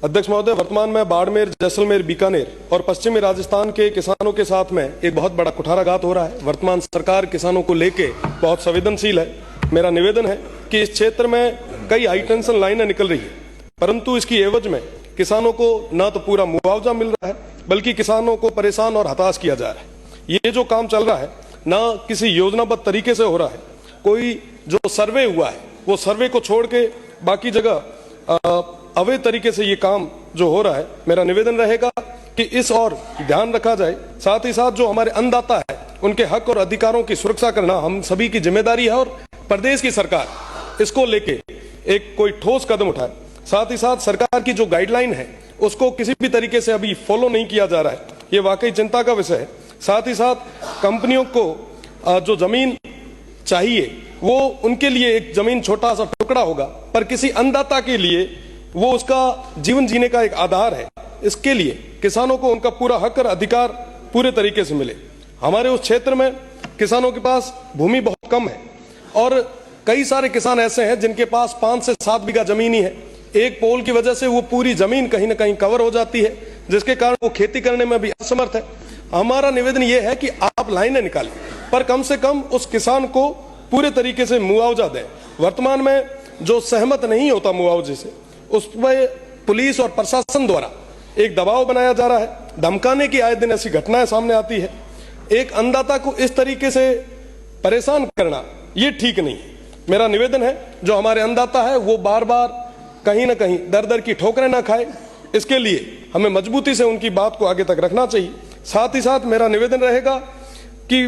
अध्यक्ष महोदय, वर्तमान में बाड़मेर, जैसलमेर, बीकानेर और पश्चिमी राजस्थान के किसानों के साथ में एक बहुत बड़ा कुठाराघात हो रहा है। वर्तमान सरकार किसानों को लेके बहुत संवेदनशील है। मेरा निवेदन है कि इस क्षेत्र में कई हाई टेंशन लाइनें निकल रही है, परंतु इसकी एवज में किसानों को न तो पूरा मुआवजा मिल रहा है, बल्कि किसानों को परेशान और हताश किया जा रहा है। ये जो काम चल रहा है न किसी योजनाबद्ध तरीके से हो रहा है। कोई जो सर्वे हुआ है वो सर्वे को छोड़ के बाकी जगह अवैध तरीके से ये काम जो हो रहा है। मेरा निवेदन रहेगा कि इस और ध्यान रखा जाए। साथ ही साथ जो हमारे अन्नदाता है उनके हक और अधिकारों की सुरक्षा करना हम सभी की जिम्मेदारी है और प्रदेश की सरकार इसको लेके एक कोई ठोस कदम उठाए। साथ ही साथ सरकार की जो गाइडलाइन है उसको किसी भी तरीके से अभी फॉलो नहीं किया जा रहा है, ये वाकई चिंता का विषय है। साथ ही साथ कंपनियों को जो जमीन चाहिए वो उनके लिए एक जमीन छोटा सा टुकड़ा होगा, पर किसी अन्नदाता के लिए वो उसका जीवन जीने का एक आधार है। इसके लिए किसानों को उनका पूरा हक और अधिकार पूरे तरीके से मिले। हमारे उस क्षेत्र में किसानों के पास भूमि बहुत कम है और कई सारे किसान ऐसे हैं जिनके पास 5 से 7 बीघा जमीन ही है। एक पोल की वजह से वो पूरी जमीन कहीं ना कहीं कवर हो जाती है, जिसके कारण वो खेती करने में भी असमर्थ है। हमारा निवेदन ये है कि आप लाइनें निकालें, पर कम से कम उस किसान को पूरे तरीके से मुआवजा दें। वर्तमान में जो सहमत नहीं होता मुआवजे से, उस पर पुलिस और प्रशासन द्वारा एक दबाव बनाया जा रहा है, धमकाने की आए दिन ऐसी घटनाएं सामने आती है। एक अन्नदाता को इस तरीके से परेशान करना ये ठीक नहीं है। मेरा निवेदन है जो हमारे अन्नदाता है वो बार बार कहीं ना कहीं दर दर की ठोकरें ना खाए, इसके लिए हमें मजबूती से उनकी बात को आगे तक रखना चाहिए। साथ ही साथ मेरा निवेदन रहेगा कि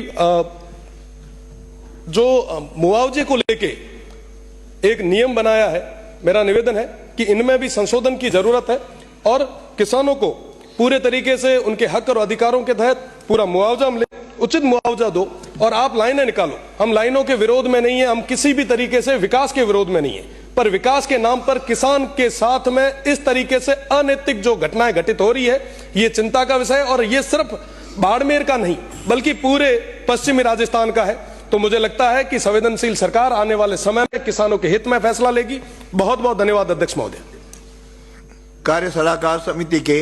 जो मुआवजे को लेके एक नियम बनाया है, मेरा निवेदन है कि इनमें भी संशोधन की जरूरत है और किसानों को पूरे तरीके से उनके हक और अधिकारों के तहत पूरा मुआवजा मिले, उचित मुआवजा दो। और आप लाइनें निकालो, हम लाइनों के विरोध में नहीं है, हम किसी भी तरीके से विकास के विरोध में नहीं है, पर विकास के नाम पर किसान के साथ में इस तरीके से अनैतिक जो घटनाएं घटित हो रही है ये चिंता का विषय है। और ये सिर्फ बाड़मेर का नहीं बल्कि पूरे पश्चिमी राजस्थान का है। तो मुझे लगता है कि संवेदनशील सरकार आने वाले समय में किसानों के हित में फैसला लेगी। बहुत बहुत धन्यवाद अध्यक्ष महोदय। कार्य सलाहकार समिति के